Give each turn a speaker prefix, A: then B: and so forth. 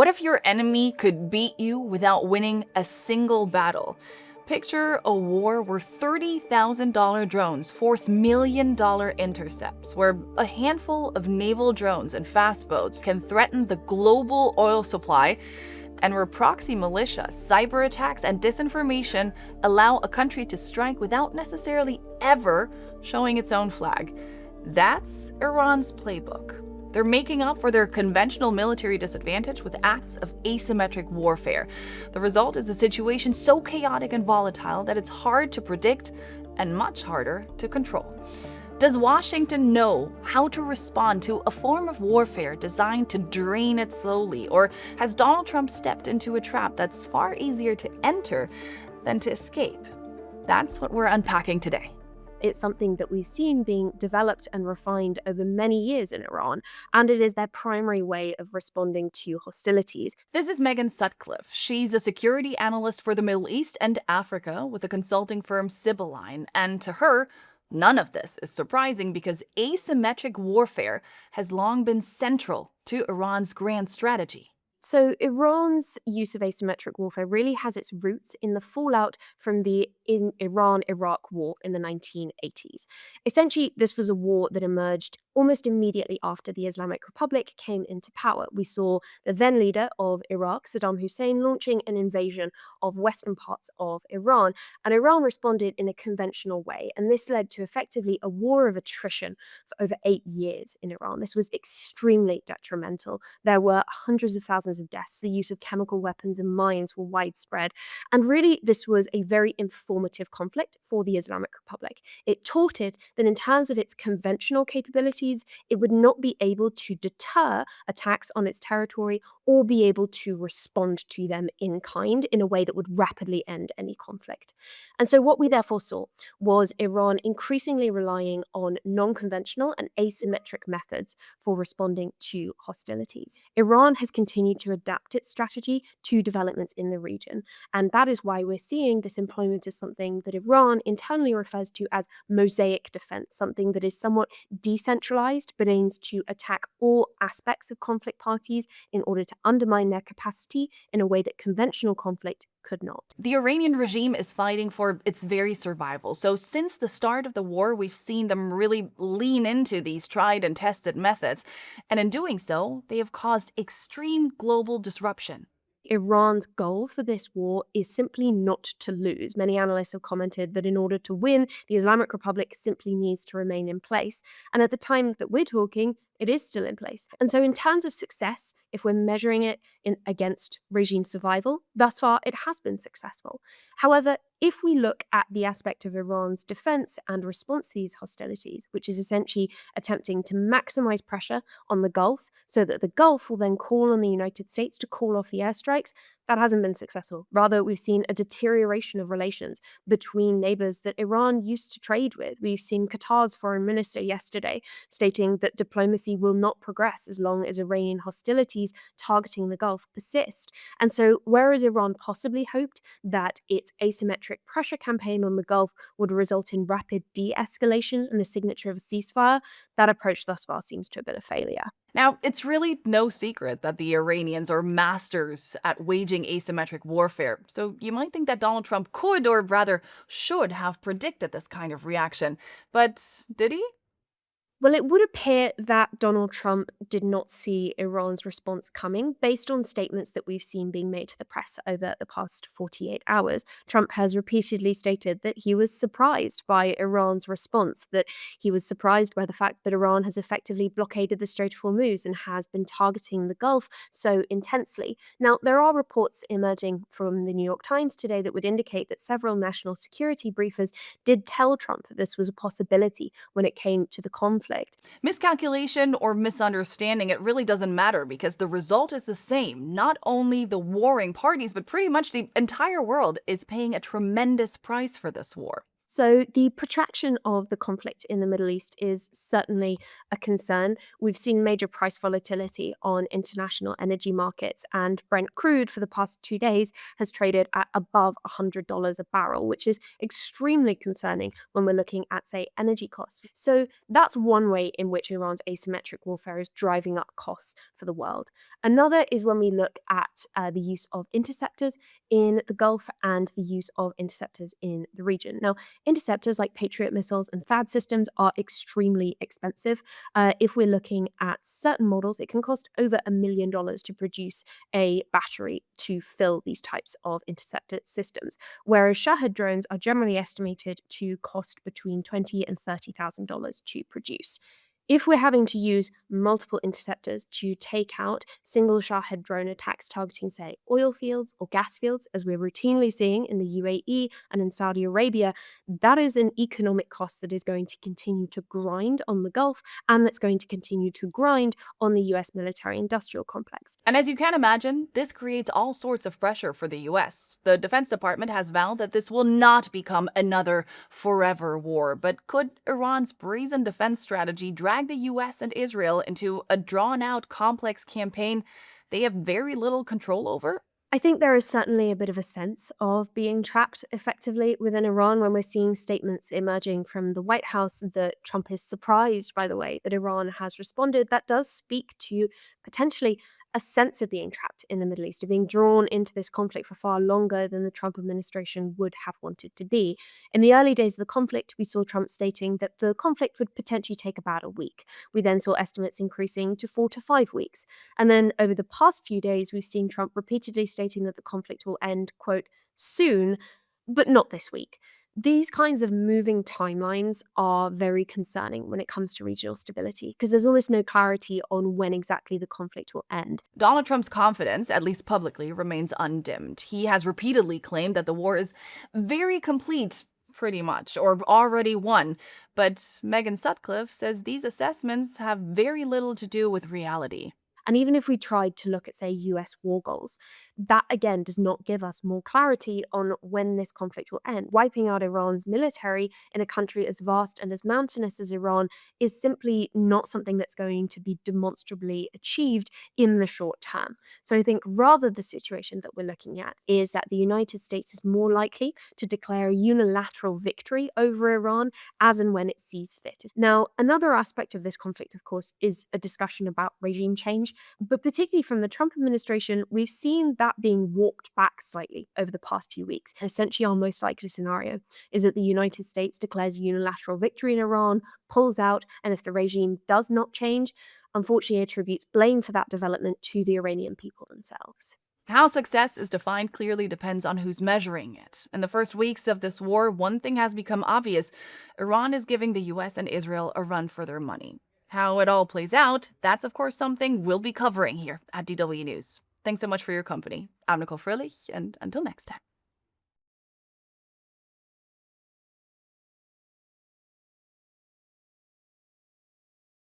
A: What if your enemy could beat you without winning a single battle? Picture a war where $30,000 drones force $1 million intercepts, where a handful of naval drones and fast boats can threaten the global oil supply, and where proxy militia, cyber attacks, and disinformation allow a country to strike without necessarily ever showing its own flag. That's Iran's playbook. They're making up for their conventional military disadvantage with acts of asymmetric warfare. The result is a situation so chaotic and volatile that it's hard to predict and much harder to control. Does Washington know how to respond to a form of warfare designed to drain it slowly? Or has Donald Trump stepped into a trap that's far easier to enter than to escape? That's what we're unpacking today.
B: It's something that we've seen being developed and refined over many years in Iran, and it is their primary way of responding to hostilities.
A: This is Megan Sutcliffe. She's a security analyst for the Middle East and Africa with the consulting firm Sibylline, and to her, none of this is surprising because asymmetric warfare has long been central to Iran's grand strategy.
B: So Iran's use of asymmetric warfare really has its roots in the fallout from the Iran-Iraq war in the 1980s. Essentially, this was a war that emerged almost immediately after the Islamic Republic came into power. We saw the then leader of Iraq, Saddam Hussein, launching an invasion of western parts of Iran, and Iran responded in a conventional way, and this led to effectively a war of attrition for over 8 years in Iran. This was extremely detrimental. There were hundreds of thousands of deaths. The use of chemical weapons and mines were widespread. And really, this was a very informative conflict for the Islamic Republic. It taught it that in terms of its conventional capabilities, it would not be able to deter attacks on its territory or be able to respond to them in kind in a way that would rapidly end any conflict. And so what we therefore saw was Iran increasingly relying on non-conventional and asymmetric methods for responding to hostilities. Iran has continued to adapt its strategy to developments in the region, and that is why we're seeing this employment as something that Iran internally refers to as mosaic defense, something that is somewhat decentralized but aims to attack all aspects of conflict parties in order to undermine their capacity in a way that conventional conflict could not.
A: The Iranian regime is fighting for its very survival. So since the start of the war, we've seen them really lean into these tried and tested methods. And in doing so, they have caused extreme global disruption.
B: Iran's goal for this war is simply not to lose. Many analysts have commented that in order to win, the Islamic Republic simply needs to remain in place. And at the time that we're talking, it is still in place. And so in terms of success, if we're measuring it against regime survival, thus far it has been successful. However, if we look at the aspect of Iran's defense and response to these hostilities, which is essentially attempting to maximize pressure on the Gulf so that the Gulf will then call on the United States to call off the airstrikes, that hasn't been successful. Rather, we've seen a deterioration of relations between neighbors that Iran used to trade with. We've seen Qatar's foreign minister yesterday stating that diplomacy will not progress as long as Iranian hostilities targeting the Gulf persist. And so, whereas Iran possibly hoped that its asymmetric pressure campaign on the Gulf would result in rapid de-escalation and the signature of a ceasefire, that approach thus far seems to have been a failure.
A: Now, it's really no secret that the Iranians are masters at waging asymmetric warfare, so you might think that Donald Trump could, or rather should, have predicted this kind of reaction. But did he?
B: Well, it would appear that Donald Trump did not see Iran's response coming based on statements that we've seen being made to the press over the past 48 hours. Trump has repeatedly stated that he was surprised by Iran's response, that he was surprised by the fact that Iran has effectively blockaded the Strait of Hormuz and has been targeting the Gulf so intensely. Now, there are reports emerging from the New York Times today that would indicate that several national security briefers did tell Trump that this was a possibility when it came to the conflict.
A: Miscalculation or misunderstanding, it really doesn't matter because the result is the same. Not only the warring parties, but pretty much the entire world is paying a tremendous price for this war.
B: So, the protraction of the conflict in the Middle East is certainly a concern. We've seen major price volatility on international energy markets, and Brent crude for the past 2 days has traded at above $100 a barrel, which is extremely concerning when we're looking at, say, energy costs. So, that's one way in which Iran's asymmetric warfare is driving up costs for the world. Another is when we look at the use of interceptors in the Gulf and the use of interceptors in the region. Now, interceptors like Patriot missiles and THAAD systems are extremely expensive. If we're looking at certain models, it can cost over $1 million to produce a battery to fill these types of interceptor systems, whereas Shahed drones are generally estimated to cost between $20,000 and $30,000 to produce. If we're having to use multiple interceptors to take out single Shahed drone attacks targeting, say, oil fields or gas fields, as we're routinely seeing in the UAE and in Saudi Arabia, that is an economic cost that is going to continue to grind on the Gulf and that's going to continue to grind on the US military industrial complex.
A: And as you can imagine, this creates all sorts of pressure for the US. The Defense Department has vowed that this will not become another forever war, but could Iran's brazen defense strategy drag the US and Israel into a drawn-out, complex campaign they have very little control over?
B: I think there is certainly a bit of a sense of being trapped effectively within Iran when we're seeing statements emerging from the White House that Trump is surprised by the way that Iran has responded. That does speak to potentially a sense of being trapped in the Middle East, of being drawn into this conflict for far longer than the Trump administration would have wanted to be. In the early days of the conflict, we saw Trump stating that the conflict would potentially take about a week. We then saw estimates increasing to 4 to 5 weeks. And then over the past few days, we've seen Trump repeatedly stating that the conflict will end, quote, soon, but not this week. These kinds of moving timelines are very concerning when it comes to regional stability because there's almost no clarity on when exactly the conflict will end.
A: Donald Trump's confidence, at least publicly, remains undimmed. He has repeatedly claimed that the war is very complete, pretty much, or already won. But Megan Sutcliffe says these assessments have very little to do with reality.
B: And even if we tried to look at, say, US war goals, that again does not give us more clarity on when this conflict will end. Wiping out Iran's military in a country as vast and as mountainous as Iran is simply not something that's going to be demonstrably achieved in the short term. So I think rather the situation that we're looking at is that the United States is more likely to declare a unilateral victory over Iran as and when it sees fit. Now, another aspect of this conflict, of course, is a discussion about regime change. But particularly from the Trump administration, we've seen that being walked back slightly over the past few weeks. Essentially, our most likely scenario is that the United States declares a unilateral victory in Iran, pulls out, and if the regime does not change, unfortunately attributes blame for that development to the Iranian people themselves.
A: How success is defined clearly depends on who's measuring it. In the first weeks of this war, one thing has become obvious. Iran is giving the US and Israel a run for their money. How it all plays out, that's of course something we'll be covering here at DW News. Thanks so much for your company. I'm Nicole Fröhlich, and until next time.